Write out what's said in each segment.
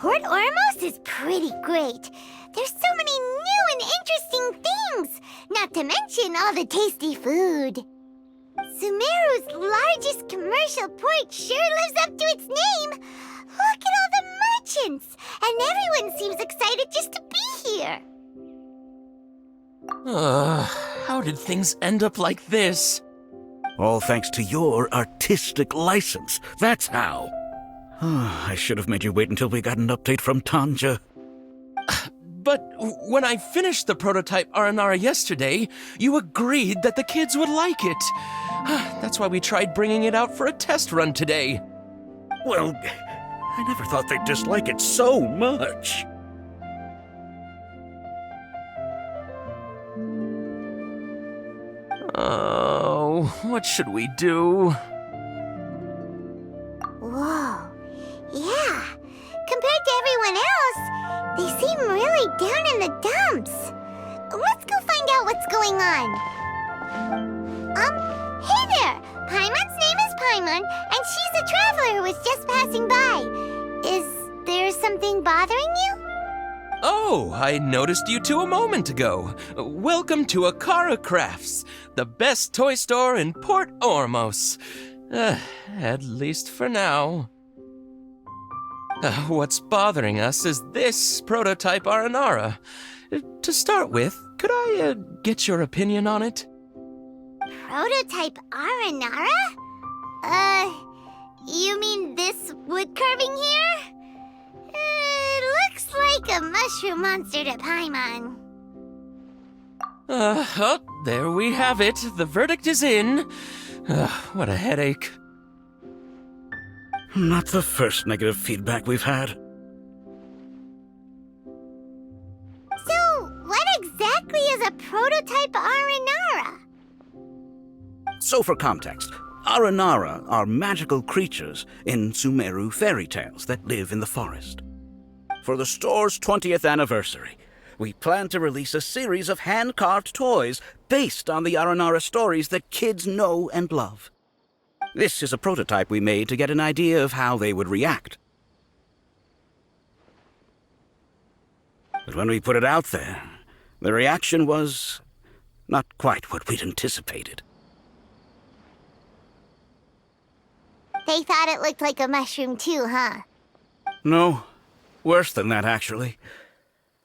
Port Ormos is pretty great. There's so many new and interesting things, not to mention all the tasty food. Sumeru's largest commercial port sure lives up to its name. Look at all the merchants, and everyone seems excited just to be here. How did things end up like this? All thanks to your artistic license. That's how. I should have made you wait until we got an update from Tanja. But when I finished the prototype Aranara yesterday, you agreed that the kids would like it. That's why we tried bringing it out for a test run today. Well, I never thought they'd dislike it so much. Oh, what should we do? Whoa, yeah. Compared to everyone else, they seem really down in the dumps. Let's go find out what's going on. Hey there! Paimon's name is Paimon, and she's a traveler who was just passing by. Is there something bothering you? Oh, I noticed you two a moment ago. Welcome to Akara Crafts, the best toy store in Port Ormos. At least for now. What's bothering us is this prototype Aranara. To start with, could I get your opinion on it? Prototype Aranara? You mean this wood carving here? It looks like a mushroom monster to Paimon. Oh, there we have it. The verdict is in. What a headache. Not the first negative feedback we've had. So, what exactly is a prototype Aranara? So for context, Aranara are magical creatures in Sumeru fairy tales that live in the forest. For the store's 20th anniversary, we plan to release a series of hand-carved toys based on the Aranara stories that kids know and love. This is a prototype we made to get an idea of how they would react. But when we put it out there, the reaction was not quite what we'd anticipated. They thought it looked like a mushroom too, huh? No, worse than that, actually.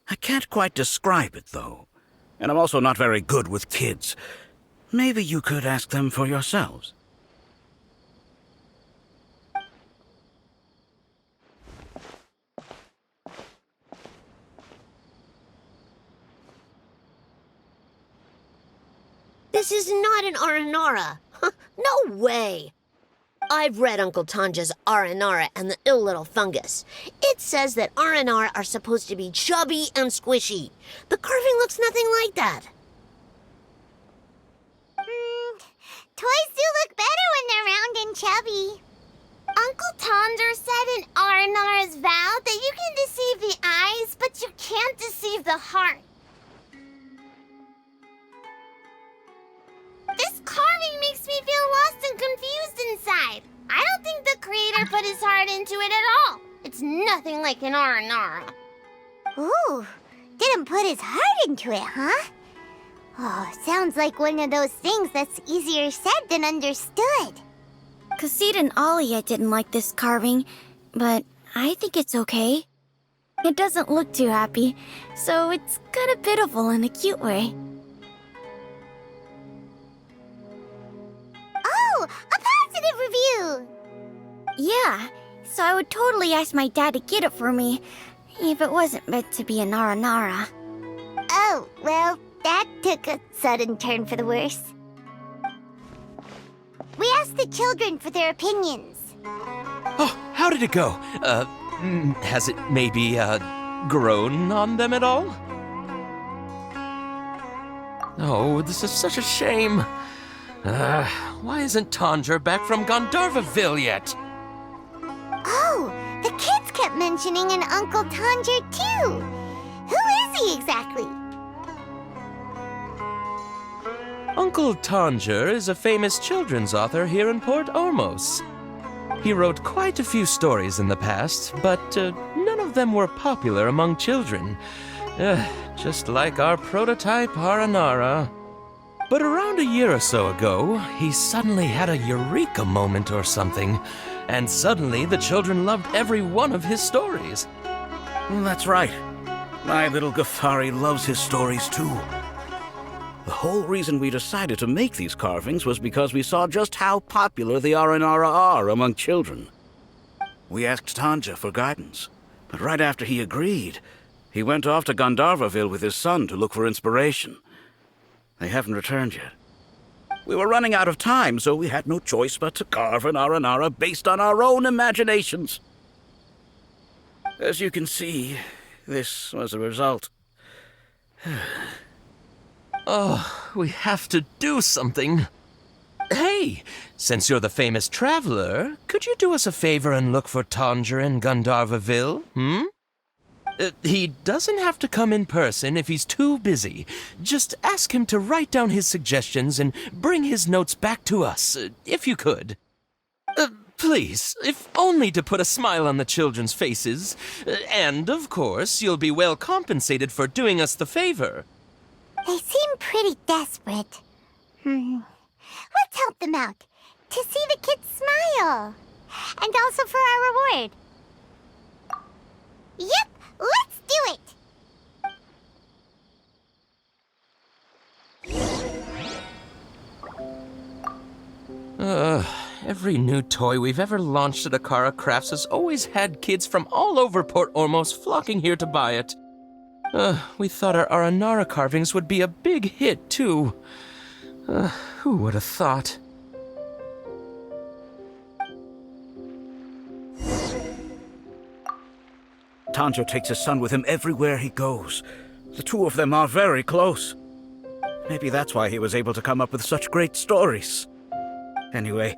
I can't quite describe it, though. And I'm also not very good with kids. Maybe you could ask them for yourselves. This is not an Aranara. No way. I've read Uncle Tanja's Aranara and the Ill Little Fungus. It says that Aranara are supposed to be chubby and squishy. The carving looks nothing like that. Toys do look better when they're round and chubby. Uncle Tonder said in Aranara's vow that you can deceive the eyes, but you can't deceive the heart. This carving makes me feel lost and confused inside. I don't think the creator put his heart into it at all. It's nothing like an Aranara. Ooh, didn't put his heart into it, huh? Oh, sounds like one of those things that's easier said than understood. Cassid and Alia didn't like this carving, but I think it's okay. It doesn't look too happy, so it's kind of pitiful in a cute way. Oh, a positive review! Yeah, so I would totally ask my dad to get it for me, if it wasn't meant to be an Aranara. Oh, well, that took a sudden turn for the worse. We asked the children for their opinions. Oh, how did it go? Has it maybe, grown on them at all? Oh, this is such a shame. Why isn't Tanja back from Gandharvaville yet? Oh, the kids kept mentioning an Uncle Tanger, too. Who is he exactly? Uncle Tanger is a famous children's author here in Port Ormos. He wrote quite a few stories in the past, but none of of them were popular among children. Just like our prototype Aranara. But around a year or so ago, he suddenly had a eureka moment or something, and suddenly the children loved every one of his stories. That's right. My little Ghaffari loves his stories too. The whole reason we decided to make these carvings was because we saw just how popular the Aranara are among children. We asked Tanja for guidance, but right after he agreed, he went off to Gandharvaville with his son to look for inspiration. They haven't returned yet. We were running out of time, so we had no choice but to carve an Aranara based on our own imaginations. As you can see, this was the result. Oh, we have to do something. Hey, since you're the famous traveler, could you do us a favor and look for Tanger in Gandharvaville, he doesn't have to come in person if he's too busy. Just ask him to write down his suggestions and bring his notes back to us, if you could. Please, if only to put a smile on the children's faces. And, of course, you'll be well compensated for doing us the favor. They seem pretty desperate. Let's help them out. To see the kids smile. And also for our reward. Yep, let's do it! Every new toy we've ever launched at Akara Crafts has always had kids from all over Port Ormos flocking here to buy it. We thought our Aranara carvings would be a big hit, too. Who would have thought? Tanjo takes his son with him everywhere he goes. The two of them are very close. Maybe that's why he was able to come up with such great stories. Anyway,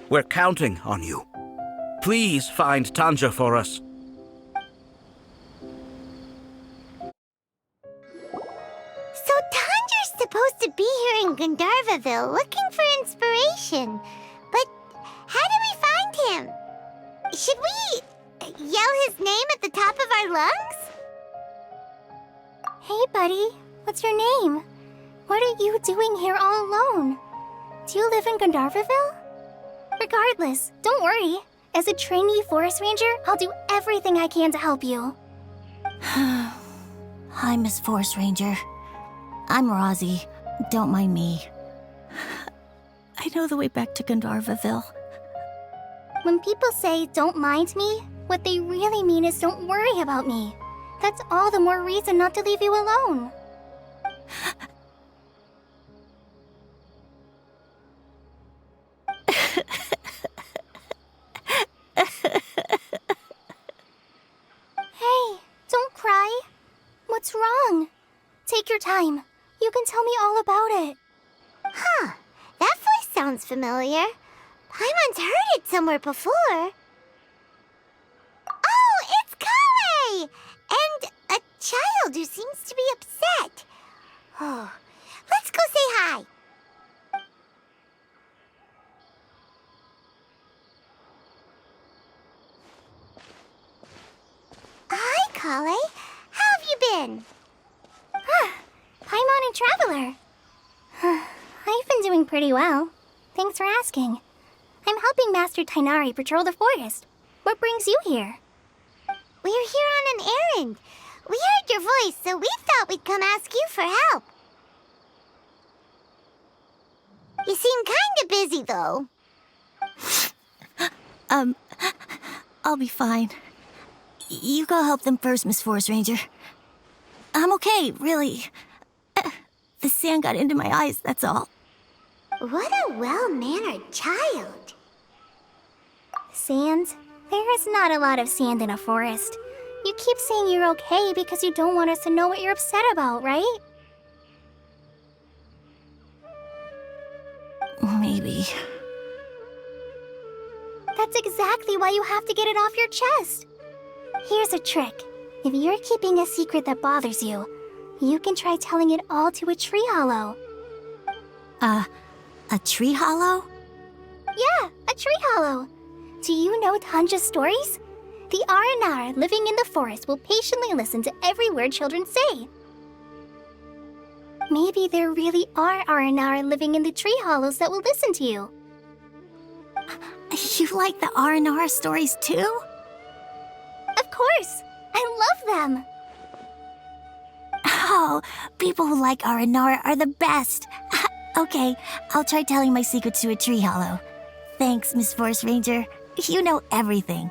we're counting on you. Please find Tanja for us. So Tanger's supposed to be here in Gandharvaville looking for inspiration. But how do we find him? Should we yell his name at the top of our lungs? Hey, buddy. What's your name? What are you doing here all alone? Do you live in Gandharvaville? Regardless, don't worry. As a trainee forest ranger, I'll do everything I can to help you. Hi, Miss Forest Ranger. I'm Rozzy. Don't mind me. I know the way back to Gandharvaville. When people say, don't mind me, what they really mean is don't worry about me. That's all the more reason not to leave you alone. Hey, don't cry. What's wrong? Take your time. You can tell me all about it. Huh, that voice sounds familiar. Paimon's heard it somewhere before. Oh, it's Kale! And a child who seems to be upset. Oh, let's go say hi. Hi, Kale. How have you been? Paimon and Traveler. I've been doing pretty well. Thanks for asking. I'm helping Master Tainari patrol the forest. What brings you here? We're here on an errand. We heard your voice, so we thought we'd come ask you for help. You seem kinda busy, though. I'll be fine. You go help them first, Miss Forest Ranger. I'm okay, really. The sand got into my eyes, that's all. What a well-mannered child. Sand? There is not a lot of sand in a forest. You keep saying you're okay because you don't want us to know what you're upset about, right? Maybe. That's exactly why you have to get it off your chest. Here's a trick. If you're keeping a secret that bothers you, you can try telling it all to a tree hollow. A tree hollow? Yeah, a tree hollow. Do you know Tanja's stories? The Aranara living in the forest will patiently listen to every word children say. Maybe there really are Aranara living in the tree hollows that will listen to you. You like the R&R stories too? Of course! I love them! Oh, people who like R&R are the best. Okay, I'll try telling my secrets to a tree hollow. Thanks, Miss Forest Ranger. You know everything.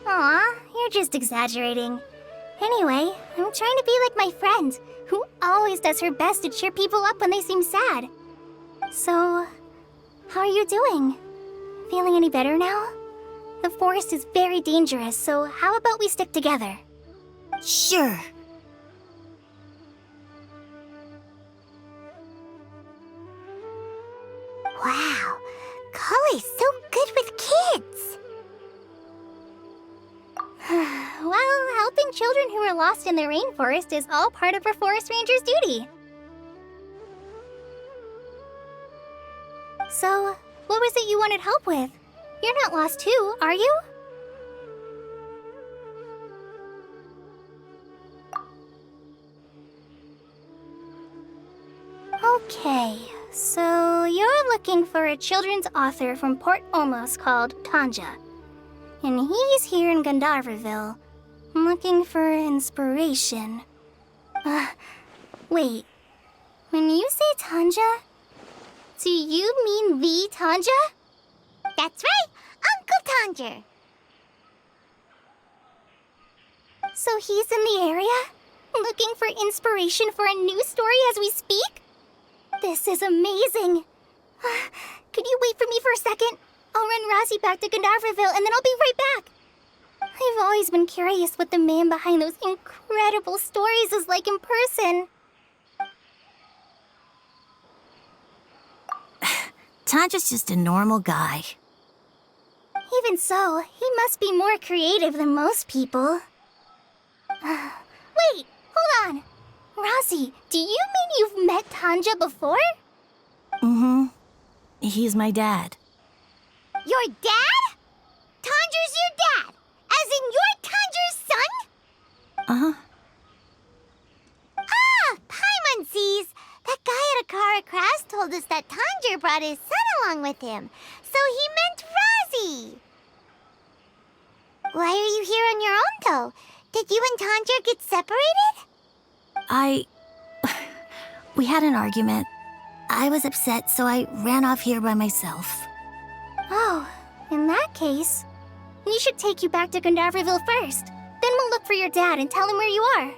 Aw, you're just exaggerating. Anyway, I'm trying to be like my friend, who always does her best to cheer people up when they seem sad. So, how are you doing? Feeling any better now? The forest is very dangerous, so how about we stick together? Sure. Wow, Collie's so good with kids. Well, helping children who are lost in the rainforest is all part of our forest ranger's duty. So, what was it you wanted help with? You're not lost too, are you? Okay, so you're looking for a children's author from Port Olmos called Tanja. And he's here in Gandharvaville, looking for inspiration. Wait. When you say Tanja, do you mean the Tanja? That's right, Uncle Tanger. So he's in the area, looking for inspiration for a new story as we speak? This is amazing. Could you wait for me for a second? I'll run Razzie back to Gandharvaville and then I'll be right back. I've always been curious what the man behind those incredible stories is like in person. Tanja's just a normal guy. Even so, he must be more creative than most people. Wait, hold on. Razzie, do you mean you've met Tanja before? Mm-hmm. He's my dad. Your dad? Tanger's your dad? As in you're Tanger's son? Uh-huh. Ah, Paimon sees. That guy at Akara Crafts told us that Tanger brought his son along with him. So he meant Razzie. Why are you here on your own, though? Did you and Tanger get separated? We had an argument. I was upset, so I ran off here by myself. Oh, in that case, we should take you back to Gandharvaville first. Then we'll look for your dad and tell him where you are.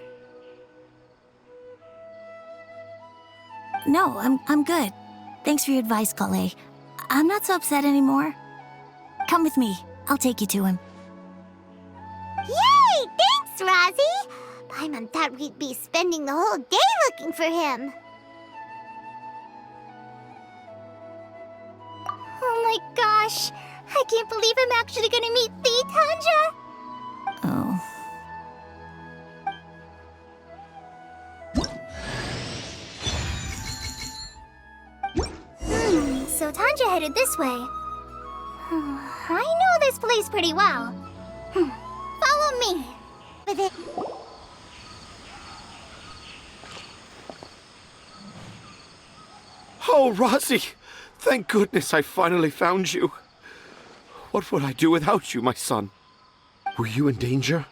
No, I'm good. Thanks for your advice, Kale. I'm not so upset anymore. Come with me. I'll take you to him. Yay! Thanks, Razzie! Paimon thought we'd be spending the whole day looking for him. Oh my gosh! I can't believe I'm actually gonna meet the Tanja! Oh. So Tanja headed this way. I know this place pretty well. Follow me. With it. Oh, Razzie! Thank goodness I finally found you. What would I do without you, my son? Were you in danger?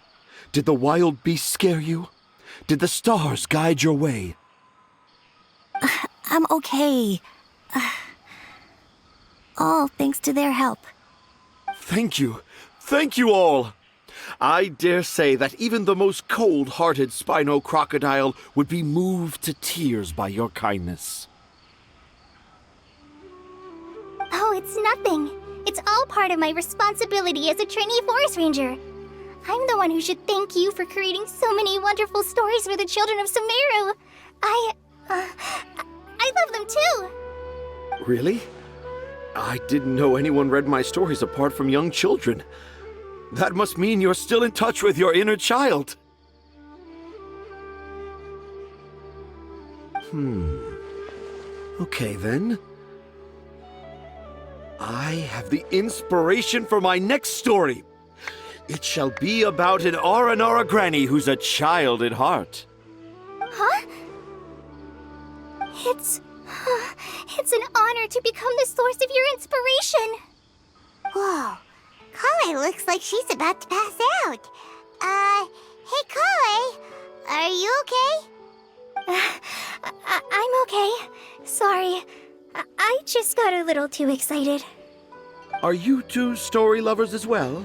Did the wild beasts scare you? Did the stars guide your way? I'm okay. All thanks to their help. Thank you. Thank you all. I dare say that even the most cold-hearted Spino crocodile would be moved to tears by your kindness. Oh, it's nothing. It's all part of my responsibility as a trainee forest ranger. I'm the one who should thank you for creating so many wonderful stories for the children of Sumeru. I love them too. Really? I didn't know anyone read my stories apart from young children. That must mean you're still in touch with your inner child. Okay, then. I have the inspiration for my next story. It shall be about an Aranara granny who's a child at heart. Huh? It's an honor to become the source of your inspiration. Whoa. Kale looks like she's about to pass out. Hey Kale, are you okay? I'm okay. Sorry. I just got a little too excited. Are you two story lovers as well?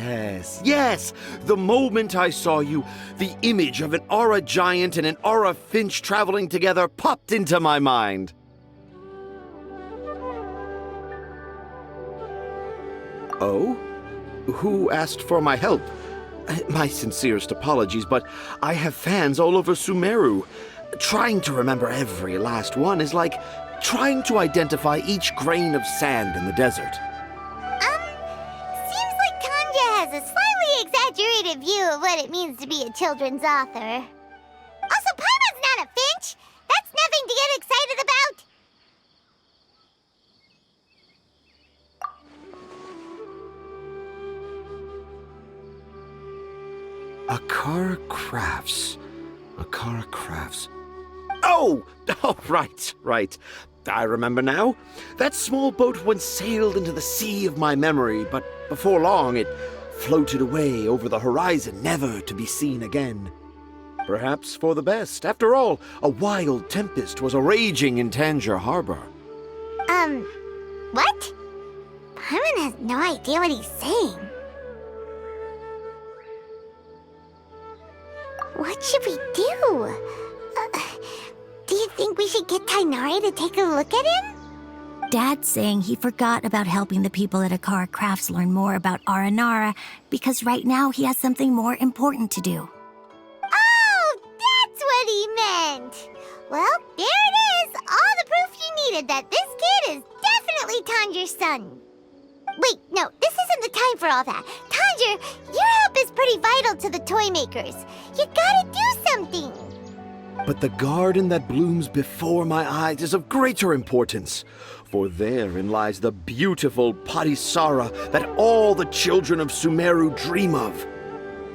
Yes. The moment I saw you, the image of an aura giant and an aura finch traveling together popped into my mind. Oh? Who asked for my help? My sincerest apologies, but I have fans all over Sumeru. Trying to remember every last one is like trying to identify each grain of sand in the desert. Seems like Tanja has a slightly exaggerated view of what it means to be a children's author. Also, Paimon's not a finch. That's nothing to get excited about. Akara Crafts. Oh, right. I remember now. That small boat once sailed into the sea of my memory, but before long it floated away over the horizon, never to be seen again. Perhaps for the best. After all, a wild tempest was a-raging in Tangier Harbor. What? Paimon has no idea what he's saying. What should we do? Do you think we should get Tainari to take a look at him? Dad's saying he forgot about helping the people at Akara Crafts learn more about Aranara because right now he has something more important to do. Oh, that's what he meant! Well, there it is! All the proof you needed that this kid is definitely Tanjir's son. Wait, no, this isn't the time for all that. Tanjir, your help is pretty vital to the toy makers. You gotta do something! But the garden that blooms before my eyes is of greater importance, for therein lies the beautiful Padisara that all the children of Sumeru dream of.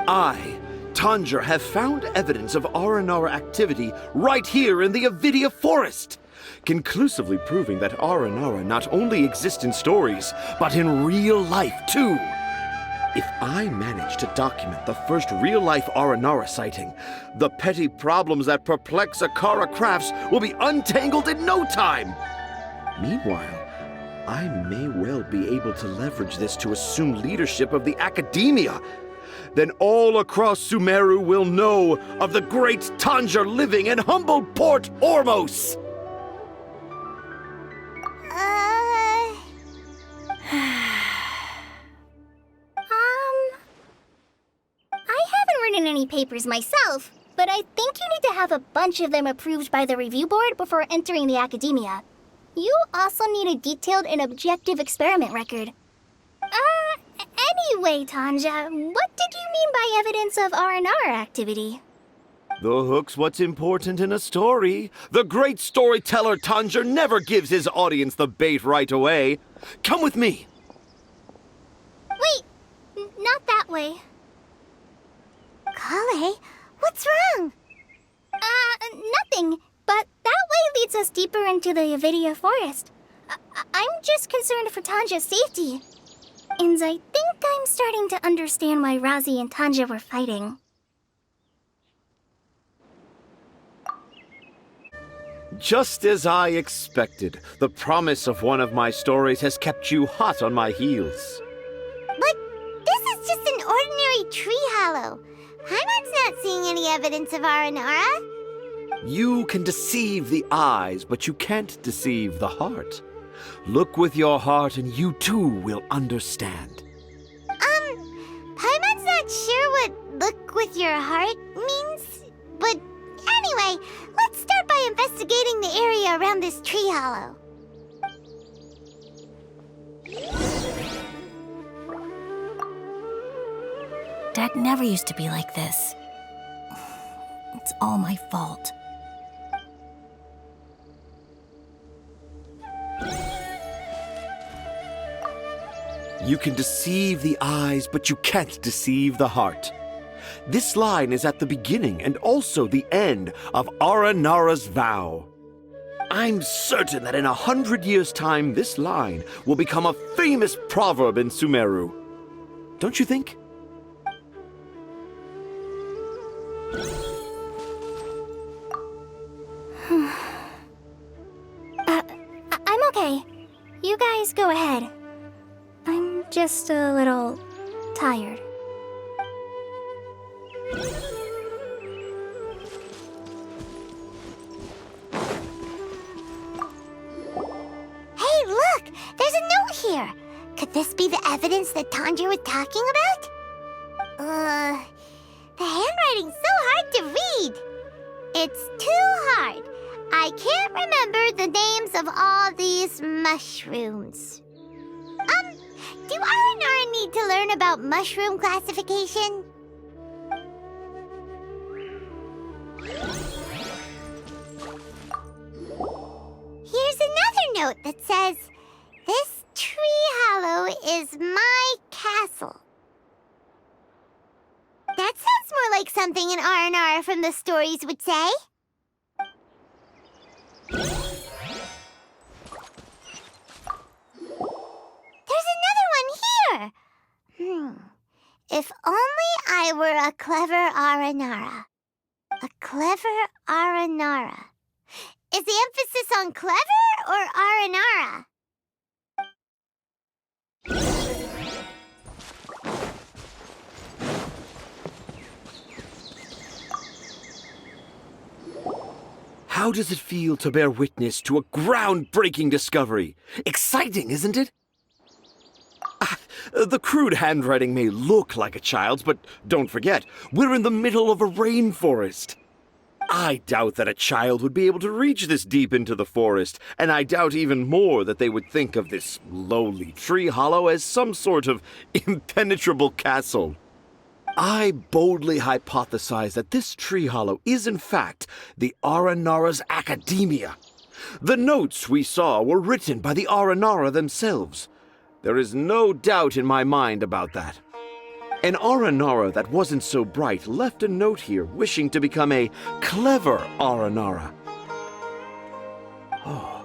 I, Tanjir, have found evidence of Aranara activity right here in the Avidia forest, conclusively proving that Aranara not only exists in stories, but in real life too. If I manage to document the first real-life Aranara sighting, the petty problems that perplex Akara Crafts will be untangled in no time. Meanwhile, I may well be able to leverage this to assume leadership of the academia. Then all across Sumeru will know of the great Tanjir living in humble Port Ormos. I haven't written any papers myself, but I think you need to have a bunch of them approved by the review board before entering the academia. You also need a detailed and objective experiment record. Anyway, Tanja, what did you mean by evidence of Aranara activity? The hook's what's important in a story. The great storyteller Tanjir never gives his audience the bait right away. Come with me. Wait, not that way. Kale, what's wrong? Nothing, but that way leads us deeper into the Avidia forest. I'm just concerned for Tanja's safety. And I think I'm starting to understand why Razi and Tanja were fighting. Just as I expected, the promise of one of my stories has kept you hot on my heels. But this is just an ordinary tree hollow. Paimon's not seeing any evidence of Aranara. You can deceive the eyes, but you can't deceive the heart. Look with your heart and you too will understand. Paimon's not sure what look with your heart means. But anyway, let's start by investigating the area around this tree hollow. Dad never used to be like this. It's all my fault. You can deceive the eyes, but you can't deceive the heart. This line is at the beginning and also the end of Aranara's vow. I'm certain that in 100 years' time, this line will become a famous proverb in Sumeru. Don't you think? I'm okay. You guys go ahead. I'm just a little tired. Hey, look! There's a note here! Could this be the evidence that Tanja was talking about? The handwriting's so hard to read. It's too hard. I can't remember the names of all these mushrooms. Do Aranara need to learn about mushroom classification? Here's another note that says, "This tree hollow is my castle." That sounds more like something an Aranara from the stories would say. There's another one here! If only I were a clever Aranara. A clever Aranara. Is the emphasis on clever or Aranara? How does it feel to bear witness to a groundbreaking discovery? Exciting, isn't it? The crude handwriting may look like a child's, but don't forget, we're in the middle of a rainforest. I doubt that a child would be able to reach this deep into the forest, and I doubt even more that they would think of this lowly tree hollow as some sort of impenetrable castle. I boldly hypothesize that this tree hollow is in fact the Aranara's academia. The notes we saw were written by the Aranara themselves. There is no doubt in my mind about that. An Aranara that wasn't so bright left a note here wishing to become a clever Aranara. Oh,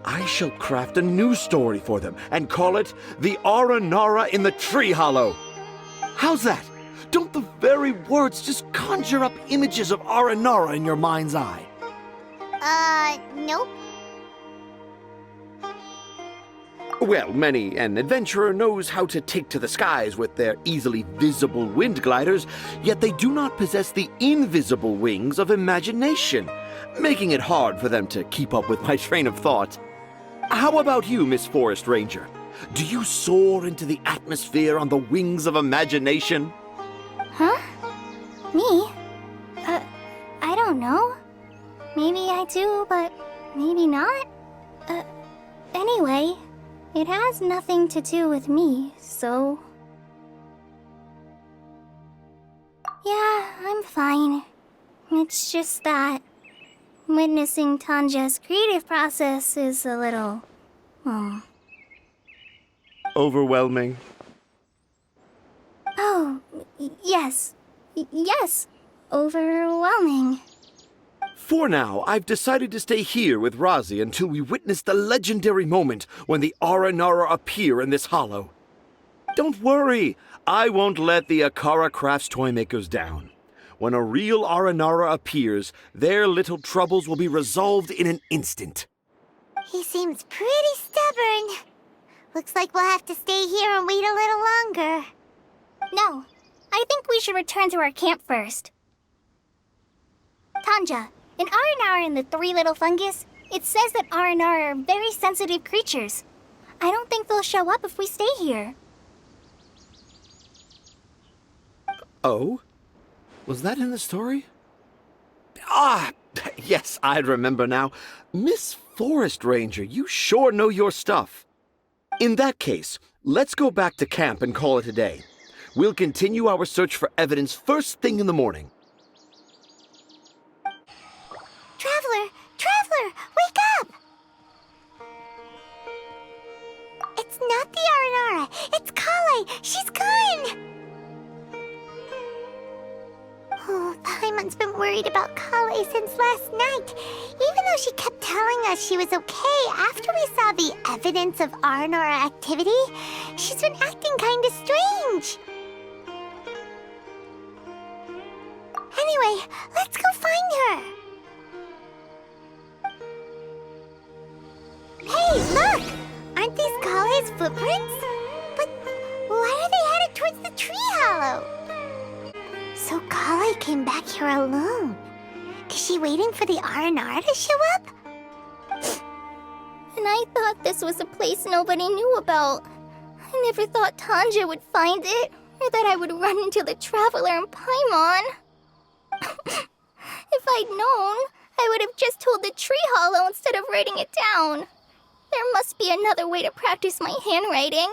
I shall craft a new story for them and call it The Aranara in the Tree Hollow. How's that? Don't the very words just conjure up images of Aranara in your mind's eye? Nope. Well, many an adventurer knows how to take to the skies with their easily visible wind gliders, yet they do not possess the invisible wings of imagination, making it hard for them to keep up with my train of thought. How about you, Miss Forest Ranger? Do you soar into the atmosphere on the wings of imagination? Huh? Me? I don't know. Maybe I do, but maybe not. Anyway, it has nothing to do with me, so... Yeah, I'm fine. It's just that witnessing Tanja's creative process is a little... Overwhelming. Oh, yes. Yes. Overwhelming. For now, I've decided to stay here with Razi until we witness the legendary moment when the Aranara appear in this hollow. Don't worry, I won't let the Akara Crafts toymakers down. When a real Aranara appears, their little troubles will be resolved in an instant. He seems pretty stubborn. Looks like we'll have to stay here and wait a little longer. No, I think we should return to our camp first. Tanja, in Aranara and the Three Little Fungus, it says that Aranara are very sensitive creatures. I don't think they'll show up if we stay here. Oh? Was that in the story? Ah, yes, I remember now. Miss Forest Ranger, you sure know your stuff. In that case, let's go back to camp and call it a day. We'll continue our search for evidence first thing in the morning. Traveler, wake up! It's not the Aranara, it's us last night. Even though she kept telling us she was okay after we saw the evidence of Aranora activity, she's been acting kinda strange. Anyway, let's go find her. Hey, look! Aren't these Kale's footprints? But why are they headed towards the tree hollow? So Kale came back here alone. Is she waiting for the Aranara to show up? And I thought this was a place nobody knew about. I never thought Tanja would find it, or that I would run into the Traveler in Paimon. If I'd known, I would have just told the tree hollow instead of writing it down. There must be another way to practice my handwriting.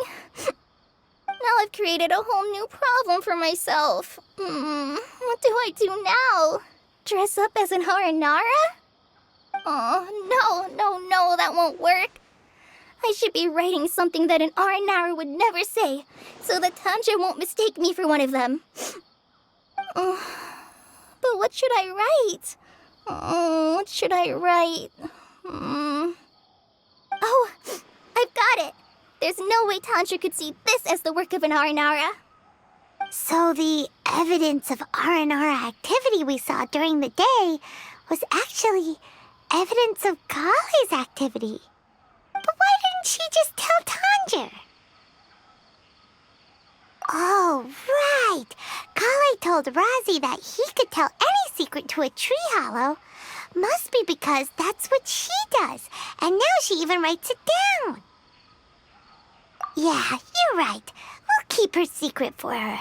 Now I've created a whole new problem for myself. What do I do now? Dress up as an Aranara? Oh, no, that won't work. I should be writing something that an Aranara would never say, so that Tanja won't mistake me for one of them. But what should I write? What should I write? Oh, I've got it! There's no way Tanja could see this as the work of an Aranara. So the evidence of Aranara activity we saw during the day was actually evidence of Kale's activity. But why didn't she just tell Tanja? Oh, right. Kale told Razi that he could tell any secret to a tree hollow. Must be because that's what she does, and now she even writes it down. Yeah, you're right. We'll keep her secret for her.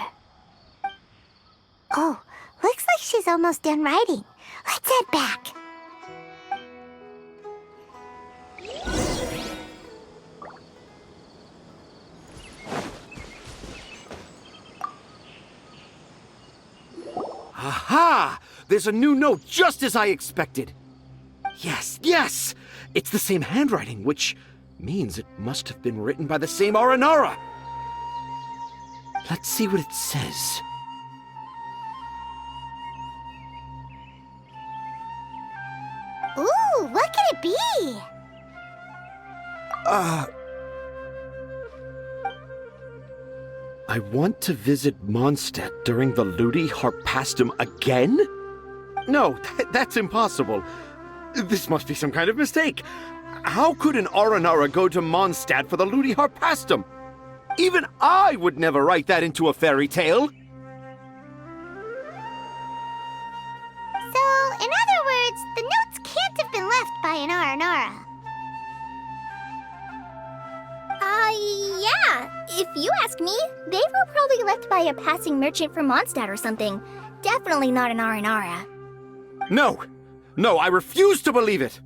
Oh, looks like she's almost done writing. Let's head back. Aha! There's a new note just as I expected. Yes! It's the same handwriting, which means it must have been written by the same Aranara. Let's see what it says. Ooh, what could it be? I want to visit Mondstadt during the Ludi Harpastum again? No, that's impossible. This must be some kind of mistake. How could an Aranara go to Mondstadt for the Ludi Harpastum? Even I would never write that into a fairy tale. So, in other words, the notes can't have been left by an Aranara. Yeah. If you ask me, they were probably left by a passing merchant from Mondstadt or something. Definitely not an Aranara. No, I refuse to believe it.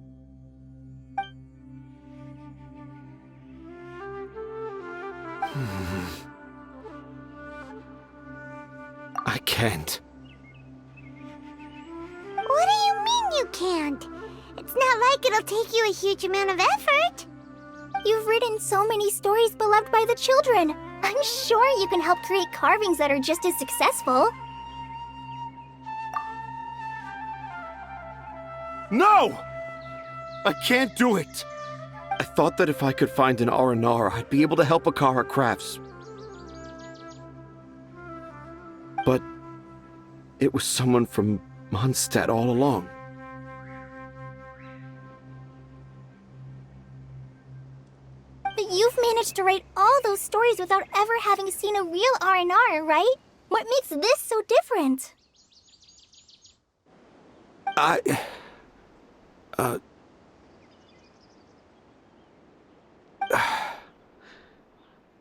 I can't. What do you mean you can't? It's not like it'll take you a huge amount of effort. You've written so many stories beloved by the children. I'm sure you can help create carvings that are just as successful. No! I can't do it. I thought that if I could find an Aranara, I'd be able to help Akara Crafts. But it was someone from Mondstadt all along. But you've managed to write all those stories without ever having seen a real Aranara, right? What makes this so different?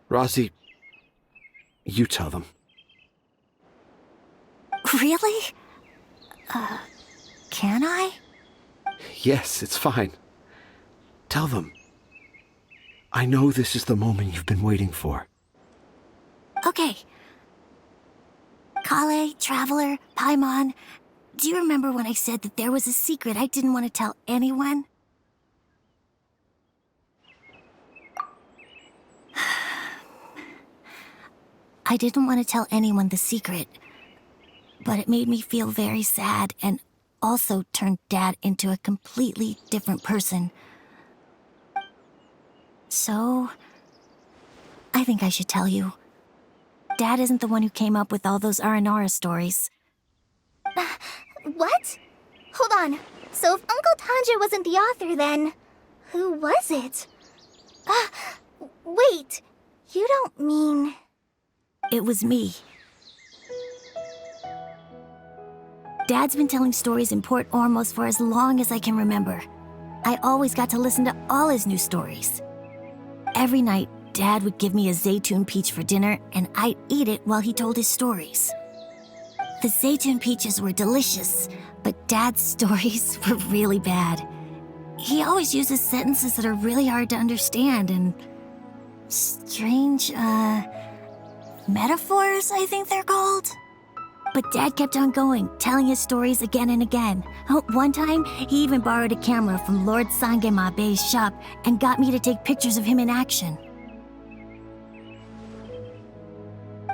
Razi, you tell them. Really? Can I? Yes, it's fine. Tell them. I know this is the moment you've been waiting for. Okay. Kale, Traveler, Paimon, do you remember when I said that there was a secret I didn't want to tell anyone? I didn't want to tell anyone the secret, but it made me feel very sad and also turned Dad into a completely different person. So, I think I should tell you. Dad isn't the one who came up with all those Aranara stories. What? Hold on. So if Uncle Tanja wasn't the author, then who was it? Wait. You don't mean... It was me. Dad's been telling stories in Port Ormos for as long as I can remember. I always got to listen to all his new stories. Every night, Dad would give me a Zaytun peach for dinner, and I'd eat it while he told his stories. The Zaytun peaches were delicious, but Dad's stories were really bad. He always uses sentences that are really hard to understand and strange, metaphors, I think they're called. But Dad kept on going, telling his stories again and again. One time, he even borrowed a camera from Lord Sangema Bey's shop and got me to take pictures of him in action.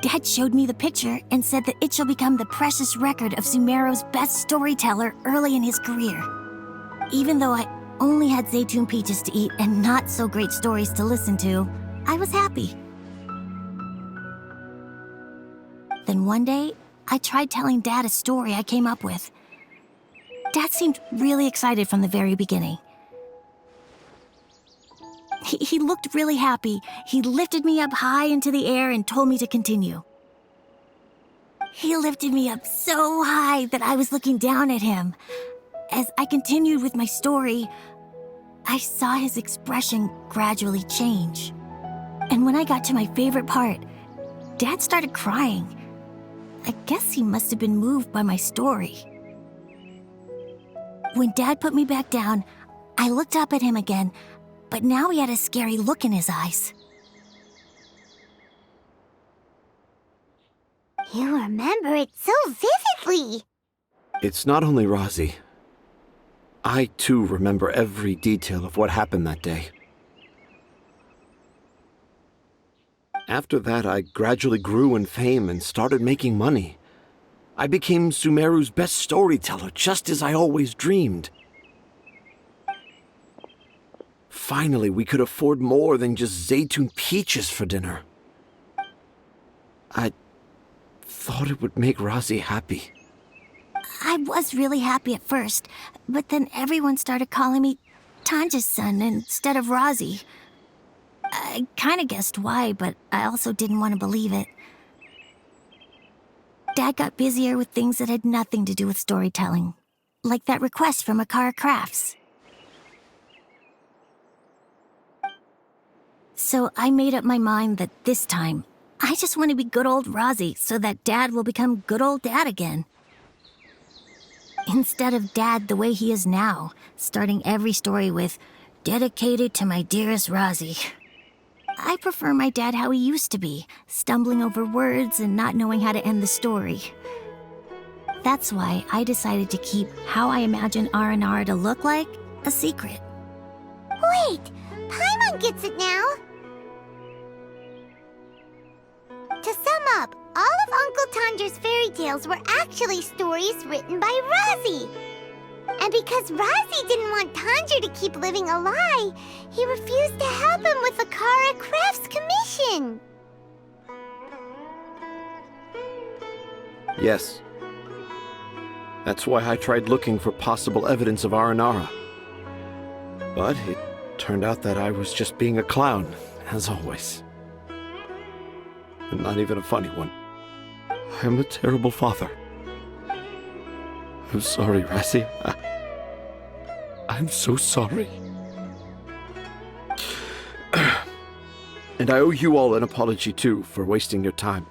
Dad showed me the picture and said that it shall become the precious record of Sumeru's best storyteller early in his career. Even though I only had Zaytun peaches to eat and not so great stories to listen to, I was happy. Then one day, I tried telling Dad a story I came up with. Dad seemed really excited from the very beginning. He looked really happy. He lifted me up high into the air and told me to continue. He lifted me up so high that I was looking down at him. As I continued with my story, I saw his expression gradually change. And when I got to my favorite part, Dad started crying. I guess he must have been moved by my story. When Dad put me back down, I looked up at him again, but now he had a scary look in his eyes. You remember it so vividly. It's not only Razi. I, too, remember every detail of what happened that day. After that, I gradually grew in fame and started making money. I became Sumeru's best storyteller, just as I always dreamed. Finally, we could afford more than just Zaytun peaches for dinner. I thought it would make Razi happy. I was really happy at first, but then everyone started calling me Tanja's son instead of Razi. I kinda guessed why, but I also didn't want to believe it. Dad got busier with things that had nothing to do with storytelling, like that request from Akara Crafts. So I made up my mind that this time, I just want to be good old Razi so that Dad will become good old Dad again. Instead of Dad the way he is now, starting every story with, "Dedicated to my dearest Razi." I prefer my dad how he used to be, stumbling over words and not knowing how to end the story. That's why I decided to keep how I imagine Aranara to look like a secret. Wait, Paimon gets it now. To sum up, all of Uncle Tanja's fairy tales were actually stories written by Razi. And because Razi didn't want Tanja to keep living a lie, he refused to help him with the Akara Crafts commission. Yes. That's why I tried looking for possible evidence of Aranara. But it turned out that I was just being a clown, as always. And not even a funny one. I'm a terrible father. I'm sorry, Razi. I'm so sorry. And I owe you all an apology, too, for wasting your time.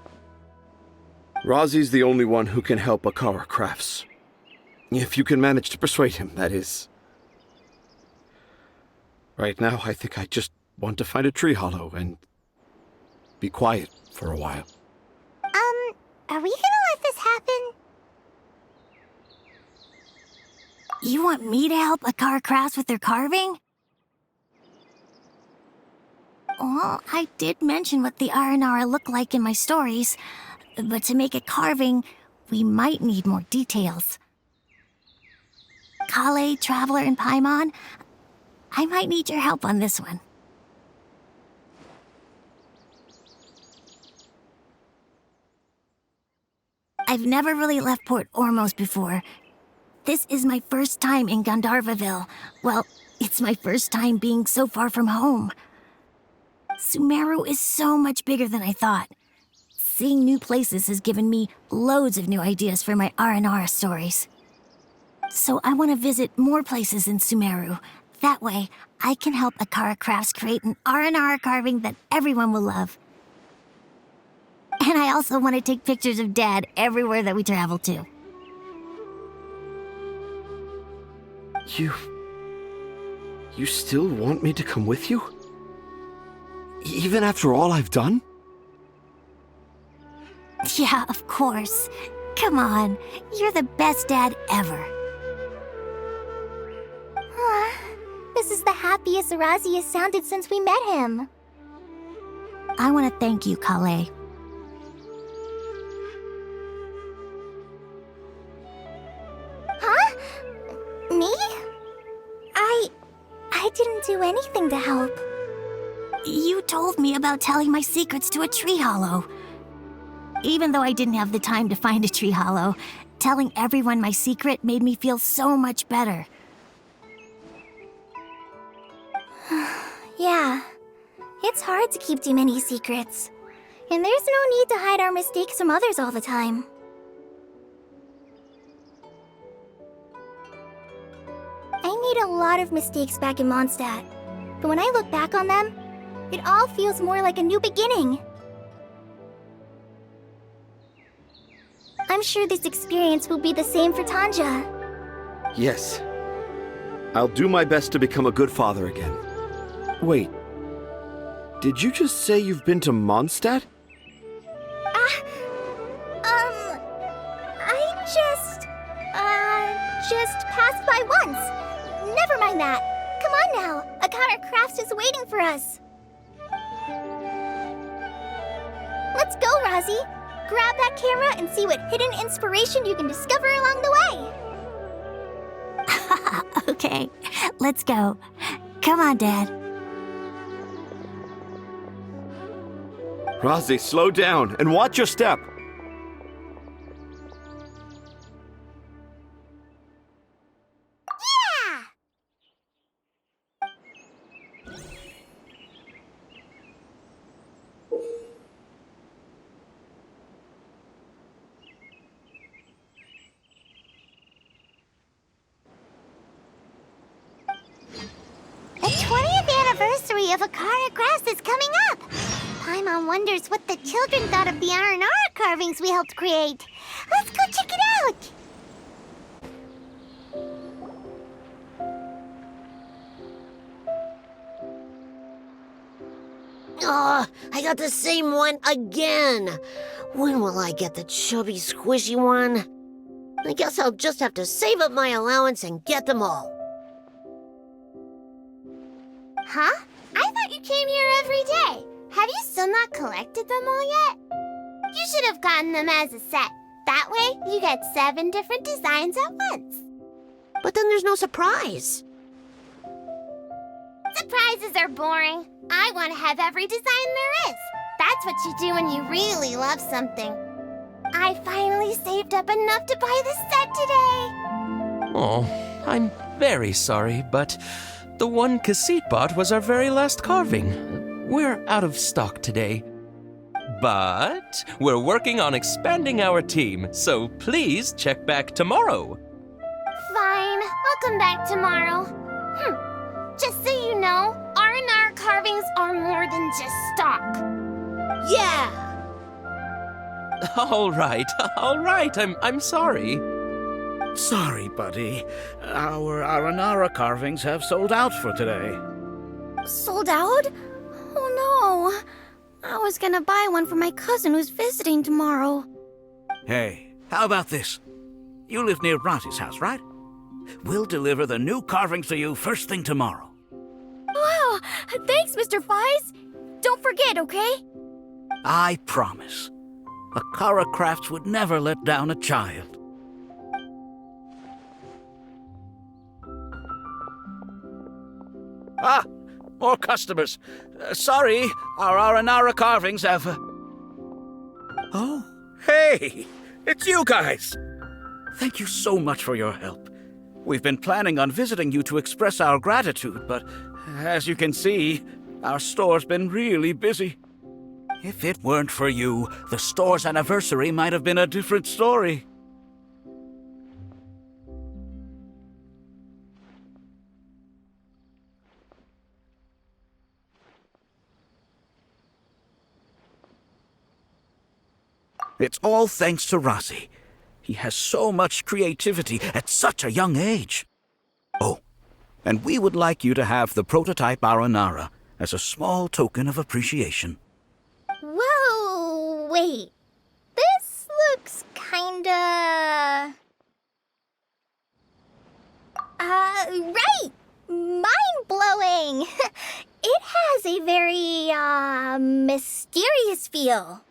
Razi's the only one who can help Akara Crafts. If you can manage to persuade him, that is. Right now, I think I just want to find a tree hollow and be quiet for a while. Are we gonna let this happen? You want me to help Akara Crafts with their carving? Well, I did mention what the Aranara look like in my stories, but to make a carving, we might need more details. Kale, Traveler, and Paimon, I might need your help on this one. I've never really left Port Ormos before. This is my first time in Gandharvaville. Well, it's my first time being so far from home. Sumeru is so much bigger than I thought. Seeing new places has given me loads of new ideas for my Aranara stories. So I want to visit more places in Sumeru. That way, I can help Akara Crafts create an Aranara carving that everyone will love. And I also want to take pictures of Dad everywhere that we travel to. You still want me to come with you? Even after all I've done? Yeah, of course. Come on, you're the best dad ever. This is the happiest Arazi has sounded since we met him. I want to thank you, Kale. Huh? Me? I didn't do anything to help. You told me about telling my secrets to a tree hollow. Even though I didn't have the time to find a tree hollow, telling everyone my secret made me feel so much better. Yeah, it's hard to keep too many secrets. And there's no need to hide our mistakes from others all the time. I made a lot of mistakes back in Mondstadt, but when I look back on them, it all feels more like a new beginning. I'm sure this experience will be the same for Tanja. Yes. I'll do my best to become a good father again. Wait. Did you just say you've been to Mondstadt? I just passed by once. Never mind that. Come on now. Akara Crafts is waiting for us. Let's go, Razi. Grab that camera and see what hidden inspiration you can discover along the way. Okay, let's go. Come on, Dad. Razi, slow down and watch your step. Yeah! The 20th anniversary of Akara Crafts is coming up. Paimon wonders what the children thought of the Aranara carvings we helped create. Let's go check it out. I got the same one again. When will I get the chubby, squishy one? I guess I'll just have to save up my allowance and get them all. Huh? I thought you came here every day. Have you still not collected them all yet? You should have gotten them as a set. That way, you get 7 different designs at once. But then there's no surprise. Surprises are boring. I want to have every design there is. That's what you do when you really love something. I finally saved up enough to buy the set today. Oh, I'm very sorry, but the one Cassit bought was our very last carving. We're out of stock today. But we're working on expanding our team, so please check back tomorrow. Fine, I'll come back tomorrow. Just so you know, R&R carvings are more than just stock. Yeah! All right. I'm sorry. Sorry, buddy. Our Aranara carvings have sold out for today. Sold out? Oh no. I was gonna buy one for my cousin who's visiting tomorrow. Hey, how about this? You live near Razi's house, right? We'll deliver the new carvings to you first thing tomorrow. Wow! Thanks, Mr. Fies! Don't forget, okay? I promise. Akara Crafts would never let down a child. Ah, more customers. Sorry, our Aranara carvings have... Oh, hey! It's you guys! Thank you so much for your help. We've been planning on visiting you to express our gratitude, but as you can see, our store's been really busy. If it weren't for you, the store's anniversary might have been a different story. It's all thanks to Razi. He has so much creativity at such a young age. Oh, and we would like you to have the prototype Aranara as a small token of appreciation. Whoa, wait. This looks kinda... right! Mind-blowing! It has a very, mysterious feel.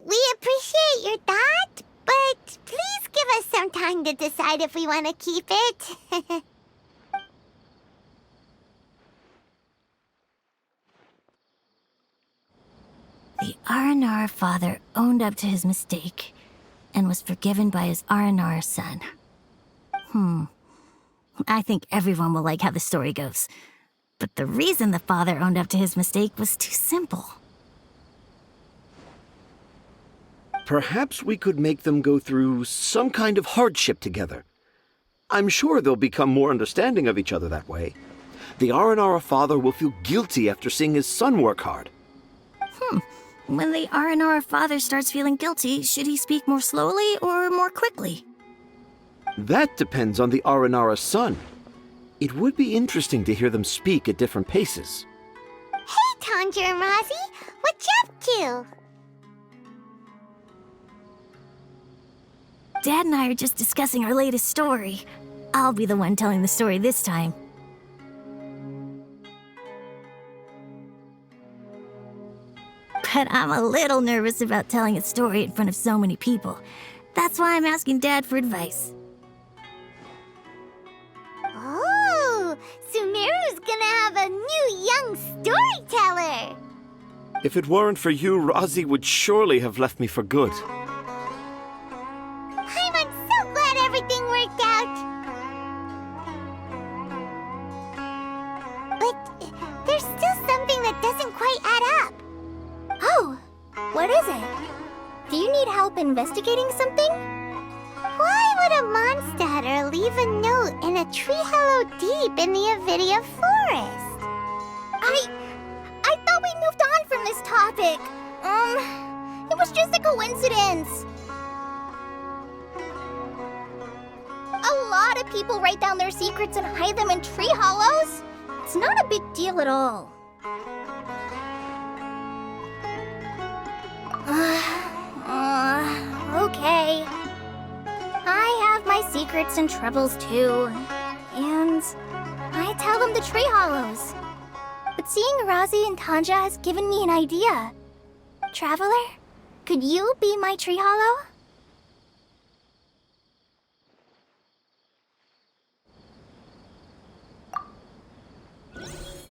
We appreciate your thought, but please give us some time to decide if we want to keep it. The Aranara father owned up to his mistake and was forgiven by his Aranara son. I think everyone will like how the story goes. But the reason the father owned up to his mistake was too simple. Perhaps we could make them go through some kind of hardship together. I'm sure they'll become more understanding of each other that way. The Aranara father will feel guilty after seeing his son work hard. When the Aranara father starts feeling guilty, should he speak more slowly or more quickly? That depends on the Aranara son. It would be interesting to hear them speak at different paces. Hey, Tanja and Razi, what you up to? Dad and I are just discussing our latest story. I'll be the one telling the story this time. But I'm a little nervous about telling a story in front of so many people. That's why I'm asking Dad for advice. Oh, Sumeru's gonna have a new young storyteller. If it weren't for you, Razi would surely have left me for good. I'm so glad everything worked out. But there's still something that doesn't quite add up. Oh, what is it? Do you need help investigating something? Why would a monster leave a note in a tree hollow deep in the Avidia forest? I thought we moved on from this topic. It was just a coincidence. A lot of people write down their secrets and hide them in tree hollows. It's not a big deal at all. Okay. I have my secrets and troubles too. And I tell them the tree hollows. But seeing Razi and Tanja has given me an idea. Traveler, could you be my tree hollow?